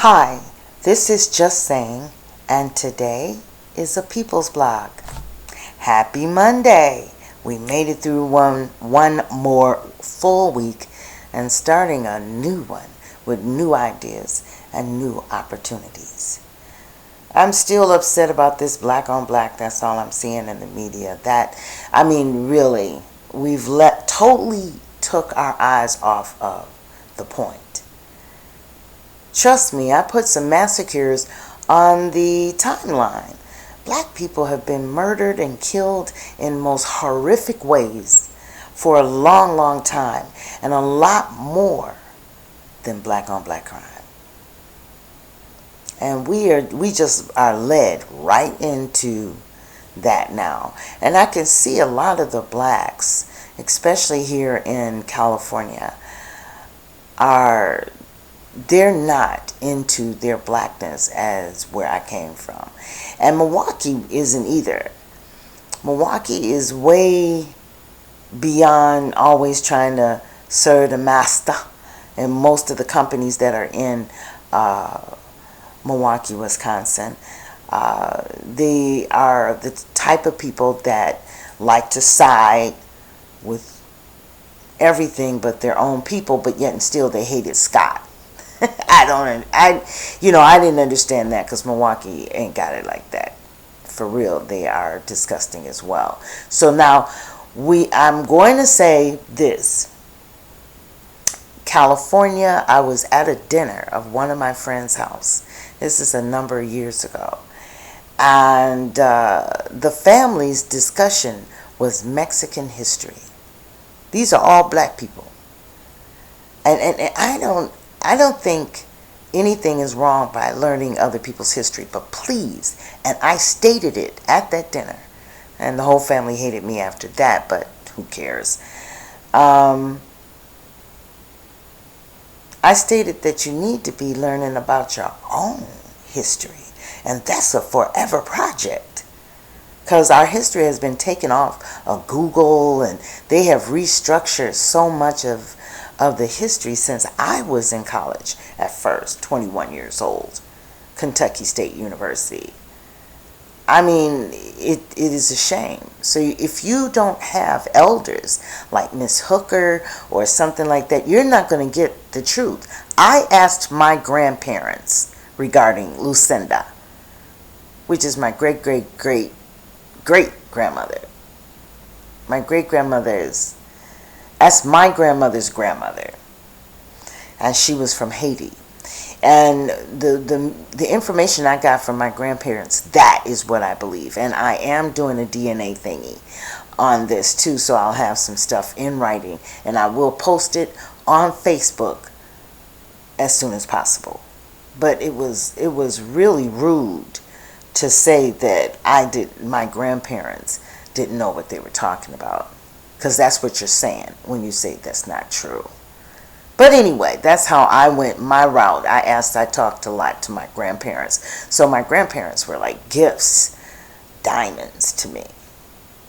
Hi, this is Just Saying, and today is a People's Blog. Happy Monday! We made it through one more full week and starting a new one with new ideas and new opportunities. I'm still upset about this black on black. That's all I'm seeing in the media. Really, we've totally took our eyes off of the point. Trust me, I put some massacres on the timeline. Black people have been murdered and killed in most horrific ways for a long, long time, and a lot more than black on black crime. And we just are led right into that now. And I can see a lot of the blacks, especially here in California, they're not into their blackness as where I came from. And Milwaukee isn't either. Milwaukee is way beyond always trying to serve the master. And most of the companies that are in Milwaukee, Wisconsin, they are the type of people that like to side with everything but their own people, but yet and still they hated Scott. I didn't understand that, because Milwaukee ain't got it like that. For real, they are disgusting as well. So now I'm going to say this. California, I was at a dinner of one of my friend's house. This is a number of years ago. And the family's discussion was Mexican history. These are all black people. And I don't think anything is wrong by learning other people's history, but please, and I stated it at that dinner, and the whole family hated me after that, but who cares? I stated that you need to be learning about your own history, and that's a forever project, because our history has been taken off of Google, and they have restructured so much of the history since I was in college at first, 21 years old, Kentucky State University. It is a shame. So if you don't have elders like Miss Hooker or something like that, you're not going to get the truth. I asked my grandparents regarding Lucinda, which is my great-great-great-great-grandmother. My great-grandmother that's my grandmother's grandmother, and she was from Haiti. And the information I got from my grandparents, that is what I believe. And I am doing a DNA thingy on this too, so I'll have some stuff in writing, and I will post it on Facebook as soon as possible. But it was really rude to say that my grandparents didn't know what they were talking about. Because that's what you're saying when you say that's not true. But anyway, that's how I went my route. I talked a lot to my grandparents. So my grandparents were like gifts, diamonds to me,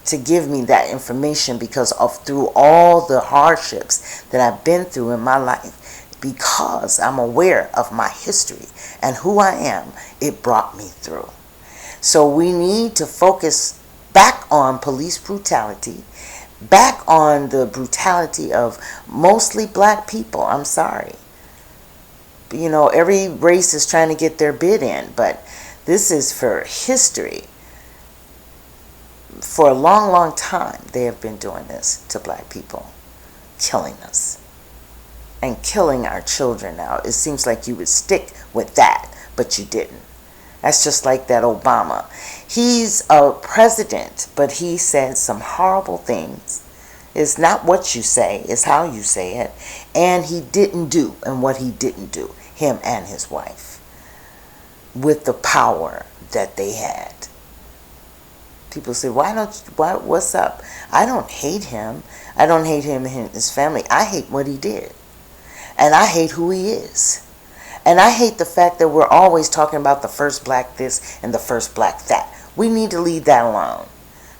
to give me that information, because through all the hardships that I've been through in my life, because I'm aware of my history and who I am, it brought me through. So we need to focus back on police brutality, back on the brutality of mostly black people. I'm sorry. Every race is trying to get their bid in, but this is for history. For a long, long time, they have been doing this to black people, killing us and killing our children now. It seems like you would stick with that, but you didn't. That's just like that Obama. He's a president, but he said some horrible things. It's not what you say, it's how you say it. And he didn't do, and what he didn't do, him and his wife, with the power that they had. People say, what's up? I don't hate him. I don't hate him and his family. I hate what he did. And I hate who he is. And I hate the fact that we're always talking about the first black this and the first black that. We need to leave that alone.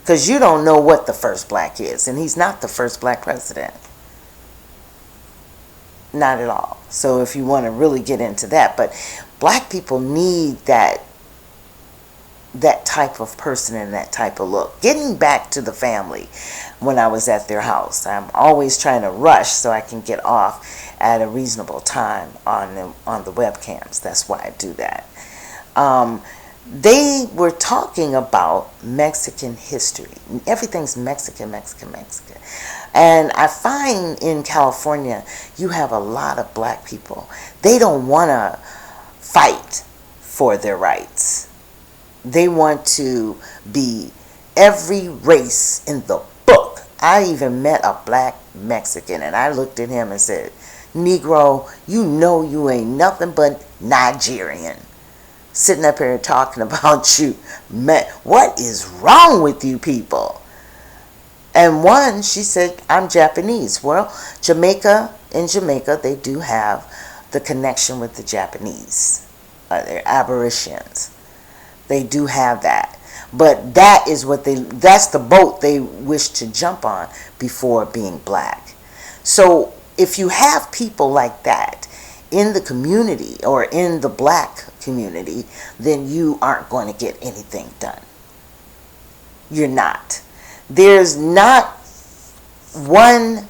Because you don't know what the first black is. And he's not the first black president. Not at all. So if you want to really get into that, but black people need that type of person and that type of look. Getting back to the family, when I was at their house, I'm always trying to rush so I can get off at a reasonable time on the webcams. That's why I do that. They were talking about Mexican history. Everything's Mexican, Mexican, Mexican. And I find in California, you have a lot of black people. They don't want to fight for their rights. They want to be every race in the book. I even met a black Mexican, and I looked at him and said, Negro, you know you ain't nothing but Nigerian. Sitting up here talking about you. Man, what is wrong with you people? And one, she said, I'm Japanese. Well, in Jamaica, they do have the connection with the Japanese. They're aborigines. They do have that. But that's the boat they wish to jump on before being black. So if you have people like that in the community or in the black community, then you aren't going to get anything done. You're not. There's not one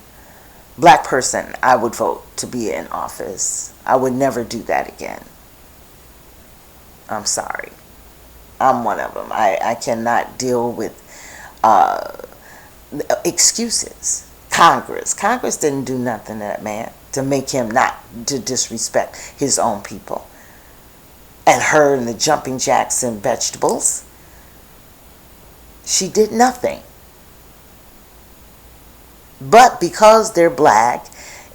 black person I would vote to be in office. I would never do that again. I'm sorry. I'm one of them. I cannot deal with excuses. Congress didn't do nothing to that man to make him not to disrespect his own people. And her and the jumping jacks and vegetables. She did nothing. But because they're black,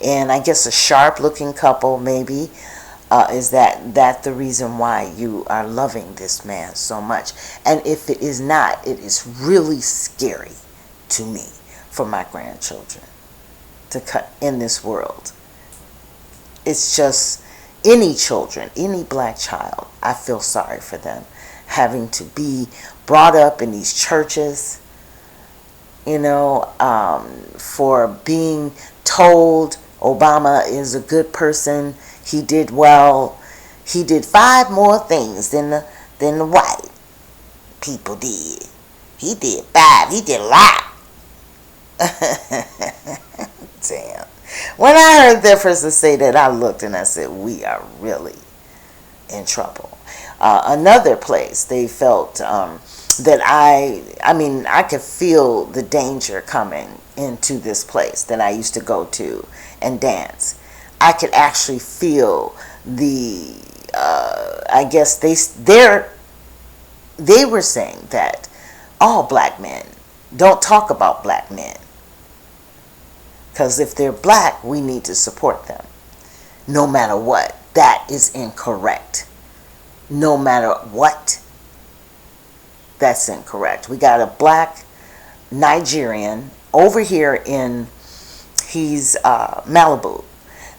and I guess a sharp-looking couple maybe, is that the reason why you are loving this man so much? And if it is not, it is really scary to me for my grandchildren to cut in this world. It's just any children, any black child, I feel sorry for them having to be brought up in these churches, for being told Obama is a good person. He did well. He did 5 more things than the white people did. He did 5. He did a lot. Damn. When I heard that person say that, I looked and I said, we are really in trouble. Another place they felt that I could feel the danger coming into this place that I used to go to and dance. I could actually feel the, I guess they were saying that all black men, don't talk about black men. Because if they're black, we need to support them. No matter what. That is incorrect. No matter what. That's incorrect. We got a black Nigerian over here he's Malibu.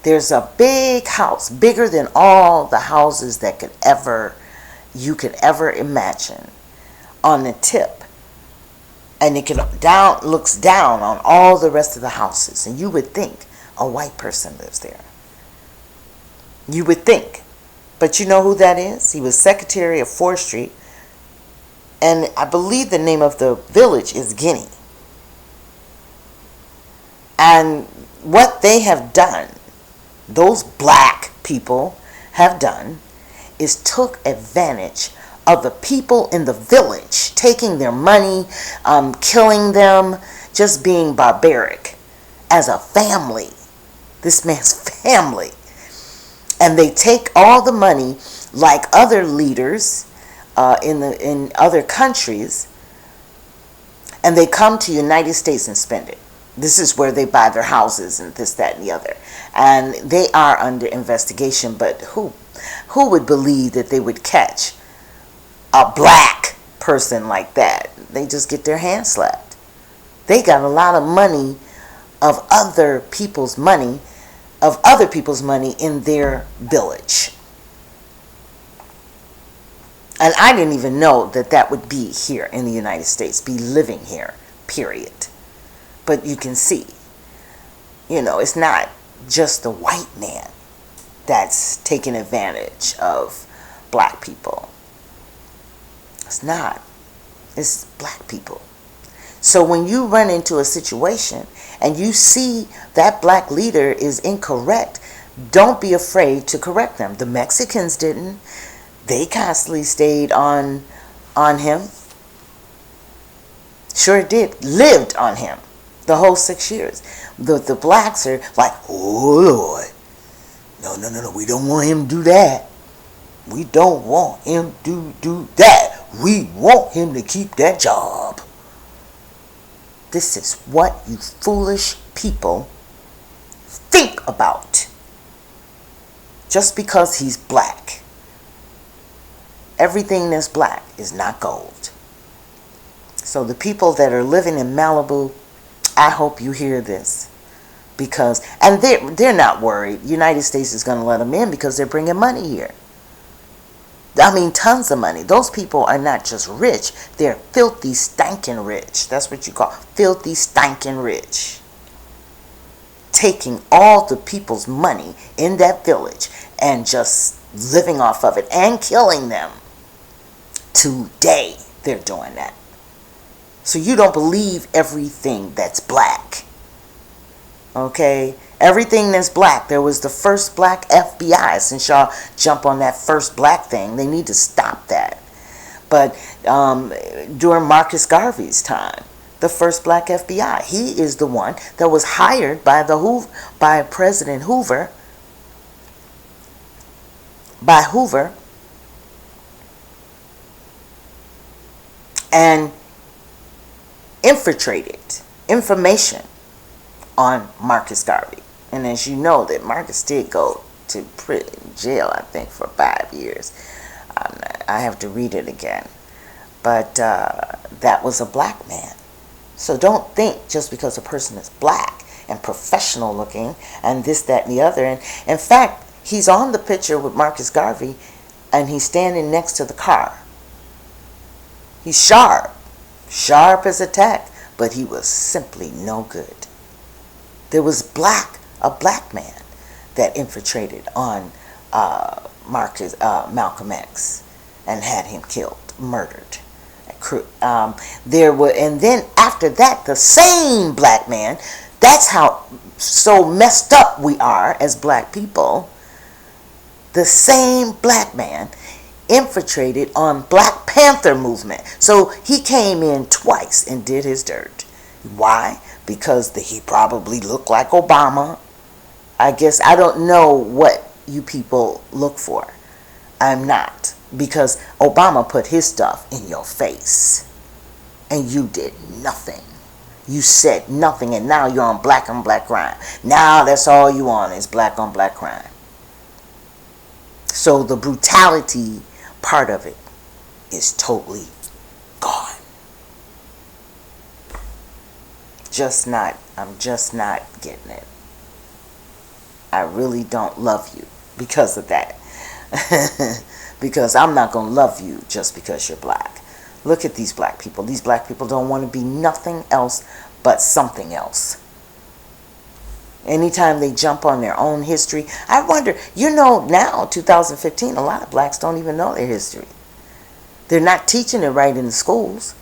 There's a big house, bigger than all the houses that you could ever imagine, on the tip. And it looks down on all the rest of the houses. And you would think a white person lives there. You would think. But you know who that is? He was Secretary of Forestry. And I believe the name of the village is Guinea. And what they have done, those black people have done, is took advantage of the people in the village, taking their money, killing them, just being barbaric as a family. This man's family. And they take all the money like other leaders in other countries, and they come to the United States and spend it. This is where they buy their houses and this, that, and the other. And they are under investigation, but who would believe that they would catch a black person like that? They just get their hands slapped. They got a lot of money of other people's money in their village. And I didn't even know that would be here in the United States, be living here, period. But you can see, it's not just the white man that's taking advantage of black people. It's not. It's black people. So when you run into a situation and you see that black leader is incorrect, don't be afraid to correct them. The Mexicans didn't. They constantly stayed on him. Sure did. Lived on him the whole 6 years. The blacks are like, oh Lord, no, we don't want him to do that. We don't want him to do that. We want him to keep that job. This is what you foolish people think about. Just because he's black. Everything that's black is not gold. So the people that are living in Malibu, I hope you hear this. Because, and they're not worried. United States is going to let them in because they're bringing money here. I mean, tons of money. Those people are not just rich. They're filthy, stinking rich. That's what you call filthy, stinking rich. Taking all the people's money in that village and just living off of it and killing them. Today, they're doing that. So you don't believe everything that's black. Okay? Everything that's black. There was the first black FBI. Since y'all jump on that first black thing, they need to stop that. But during Marcus Garvey's time, the first black FBI, he is the one that was hired by President Hoover, and infiltrated information on Marcus Garvey. And as you know, that Marcus did go to jail, I think, for 5 years. I have to read it again. But that was a black man. So don't think just because a person is black and professional looking and this, that, and the other. And in fact, he's on the picture with Marcus Garvey and he's standing next to the car. He's sharp as a tack, but he was simply no good. There was a black man that infiltrated on Malcolm X and had him killed, murdered. And then after that, the same black man, that's how so messed up we are as black people. The same black man infiltrated on Black Panther movement. So he came in twice and did his dirt. Why? Because he probably looked like Obama. I guess I don't know what you people look for. I'm not. Because Obama put his stuff in your face. And you did nothing. You said nothing, and now you're on black on black crime. Now that's all you on is black on black crime. So the brutality part of it is totally gone. I'm just not getting it. I really don't love you because of that. Because I'm not going to love you just because you're black. Look at these black people. These black people don't want to be nothing else but something else. Anytime they jump on their own history, I wonder, now, 2015, a lot of blacks don't even know their history. They're not teaching it right in the schools.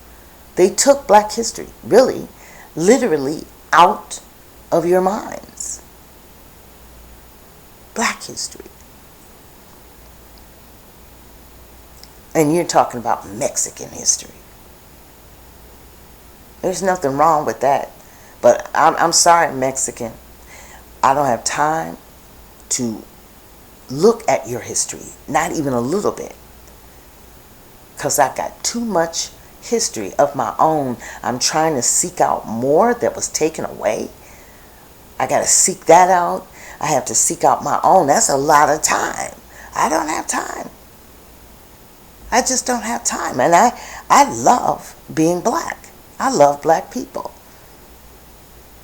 They took black history, really, literally out of your minds. Black history. And you're talking about Mexican history. There's nothing wrong with that. But I'm sorry, Mexican. I don't have time to look at your history. Not even a little bit. Because I got too much history of my own. I'm trying to seek out more that was taken away. I got to seek that out. I have to seek out my own. That's a lot of time. I don't have time. I just don't have time. And I love being black. I love black people.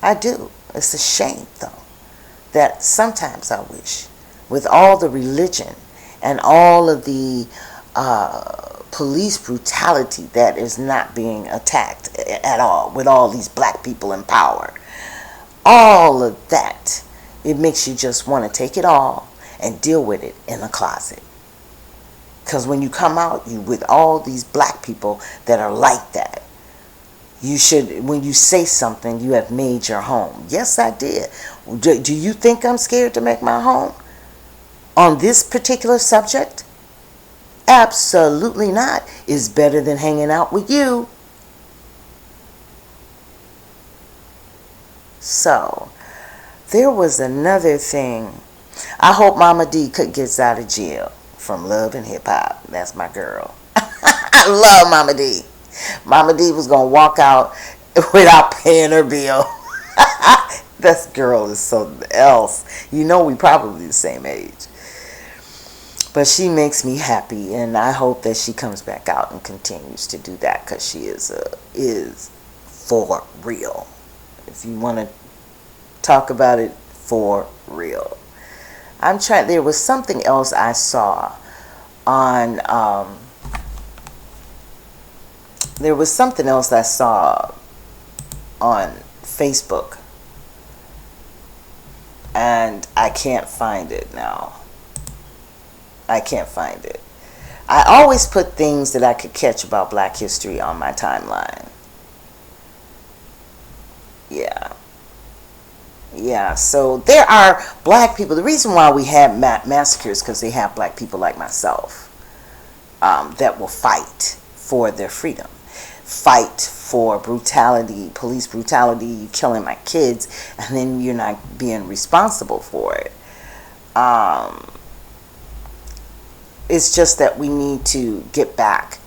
I do. It's a shame, though, that sometimes I wish, with all the religion and all of the police brutality that is not being attacked at all, with all these black people in power, all of that It makes you just want to take it all and deal with it in the closet. Because when you come out, you with all these black people that are like that. You should, when you say something, you have made your home. Yes, I did. Do you think I'm scared to make my home on this particular subject? Absolutely not. It's better than hanging out with you. So, there was another thing. I hope Mama Dee Cook gets out of jail from Love and Hip Hop. That's my girl. I love Mama Dee. Mama Dee was going to walk out without paying her bill. This girl is something else. You know, we probably the same age. But she makes me happy, and I hope that she comes back out and continues to do that, because she is for real. If you want to talk about it, for real. There was something else I saw on, Facebook, and I can't find it now. I can't find it. I always put things that I could catch about Black history on my timeline. Yeah, so there are black people. The reason why we have massacres, because they have black people like myself that will fight for their freedom, fight for brutality, police brutality, killing my kids, and then you're not being responsible for it. It's just that we need to get back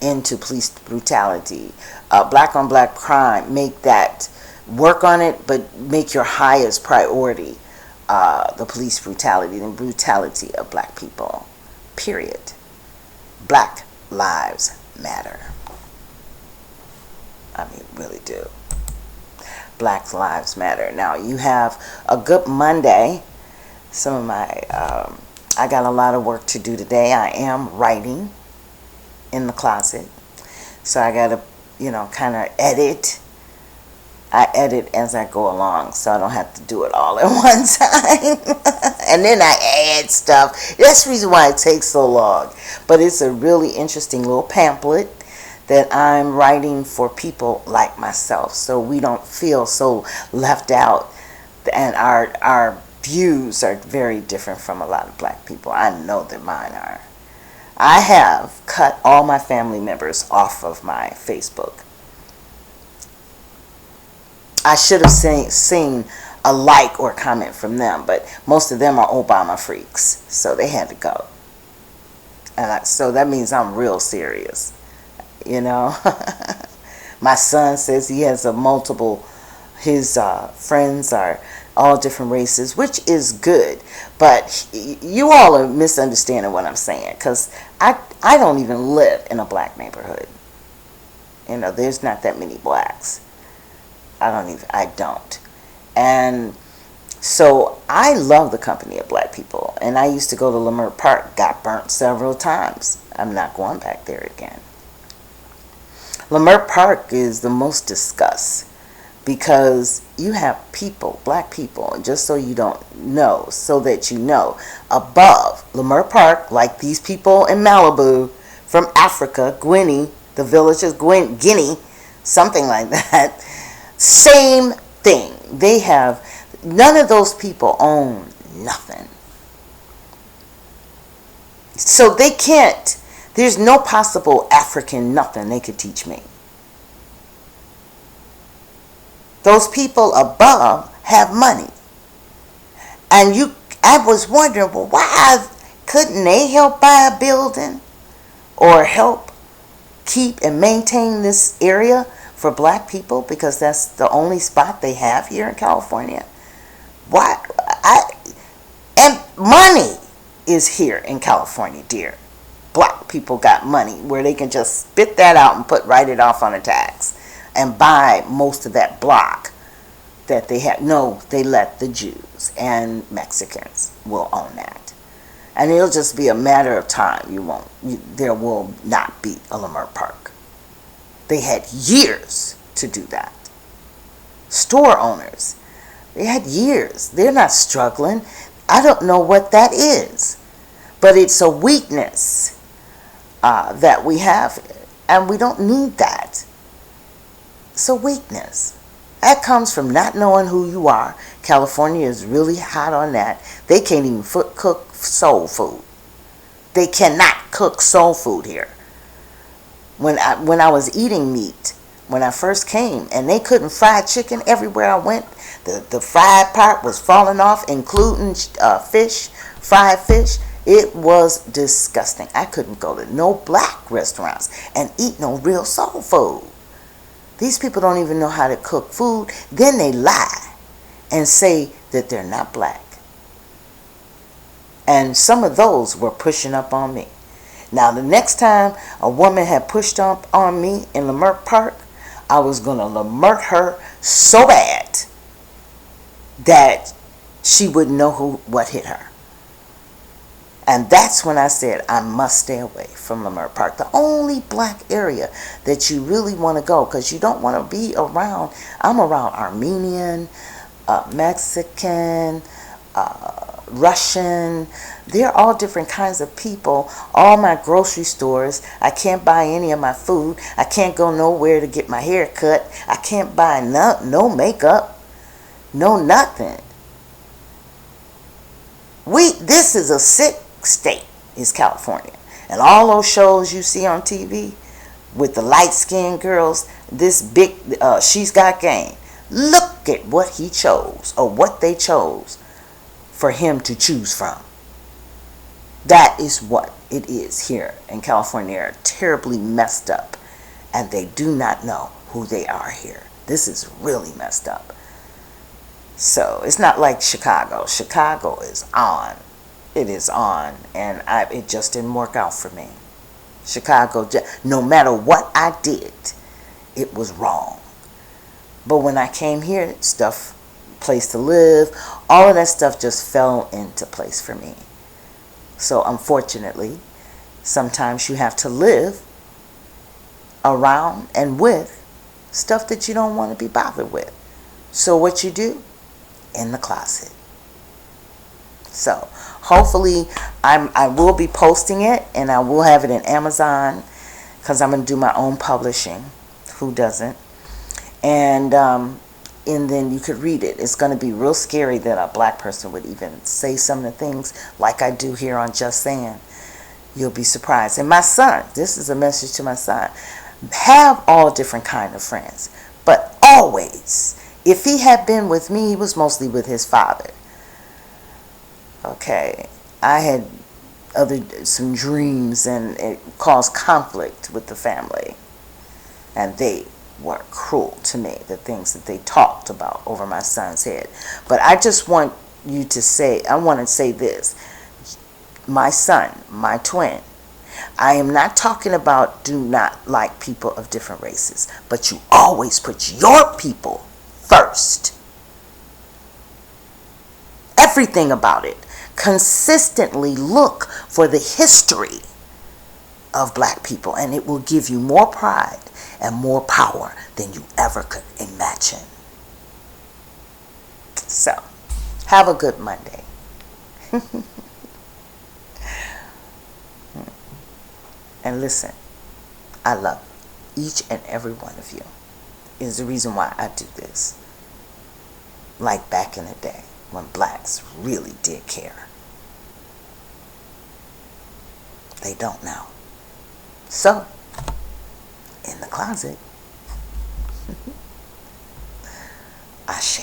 into police brutality, black on black crime. Work on it, but make your highest priority the police brutality and brutality of black people. Period. Black lives matter. I mean, really do. Black lives matter. Now, you have a good Monday. I got a lot of work to do today. I am writing in the closet. So I got to, kind of edit. I edit as I go along, so I don't have to do it all at one time. And then I add stuff. That's the reason why it takes so long. But it's a really interesting little pamphlet that I'm writing for people like myself, so we don't feel so left out. And our views are very different from a lot of black people. I know that mine are. I have cut all my family members off of my Facebook. I should have seen a like or comment from them, but most of them are Obama freaks, so they had to go. And so that means I'm real serious, My son says he has his friends are all different races, which is good, but you all are misunderstanding what I'm saying, because I don't even live in a black neighborhood. There's not that many blacks. I don't. And so I love the company of black people. And I used to go to Leimert Park, got burnt several times. I'm not going back there again. Leimert Park is the most discussed because you have people, black people, and just so you don't know, so that you know, above Leimert Park, like these people in Malibu from Africa, Guinea, the village is Guinea, something like that. Same thing. None of those people own nothing. So they can't, there's no possible African nothing they could teach me. Those people above have money. And I was wondering, well, why couldn't they help buy a building or help keep and maintain this area for black people, because that's the only spot they have here in California? And money is here in California, dear. Black people got money where they can just spit that out and write it off on a tax and buy most of that block that they have. No, they let the Jews and Mexicans will own that. And it'll just be a matter of time. There will not be a Leimert Park. They had years to do that. Store owners. They had years. They're not struggling. I don't know what that is, but it's a weakness that we have, and we don't need that. It's a weakness. That comes from not knowing who you are. California is really hot on that. They can't even cook soul food. They cannot cook soul food here. When I was eating meat, when I first came, and they couldn't fry chicken everywhere I went, the fried part was falling off, including fish, fried fish. It was disgusting. I couldn't go to no black restaurants and eat no real soul food. These people don't even know how to cook food. Then they lie and say that they're not black. And some of those were pushing up on me. Now, the next time a woman had pushed up on me in Leimert Park, I was going to Leimert her so bad that she wouldn't know what hit her. And that's when I said I must stay away from Leimert Park, the only black area that you really want to go, because you don't want to be around. I'm around Armenian, Mexican, Russian. They're all different kinds of people. All my grocery stores, I can't buy any of my food. I can't go nowhere to get my hair cut. I can't buy no makeup, no nothing. This is a sick state, is California. And all those shows you see on TV with the light-skinned girls, this big, She's Got Game. Look at what he chose, or what they chose for him to choose from. That is what it is here in California. They're terribly messed up, and they do not know who they are here. This is really messed up. So it's not like Chicago. Chicago is on. It is on, and it just didn't work out for me. Chicago, no matter what I did, it was wrong. But when I came here, stuff, place to live, all of that stuff just fell into place for me. So unfortunately, sometimes you have to live around and with stuff that you don't want to be bothered with. So what you do? In the closet. So hopefully I will be posting it, and I will have it in Amazon, because I'm going to do my own publishing. Who doesn't? And then you could read it. It's going to be real scary that a black person would even say some of the things like I do here on Just Saying. You'll be surprised. And my son, this is a message to my son. Have all different kind of friends, but always, if he had been with me, he was mostly with his father. Okay, I had some dreams, and it caused conflict with the family, and they were cruel to me, the things that they talked about over my son's head. But I just want you to say, I want to say this. My son, my twin, I am not talking about do not like people of different races, but you always put your people first. Everything about it. Consistently look for the history of black people, and it will give you more pride and more power than you ever could imagine. So, have a good Monday. And listen, I love each and every one of you. It is the reason why I do this. Like back in the day, when blacks really did care. They don't now. So, in the closet, Ashe.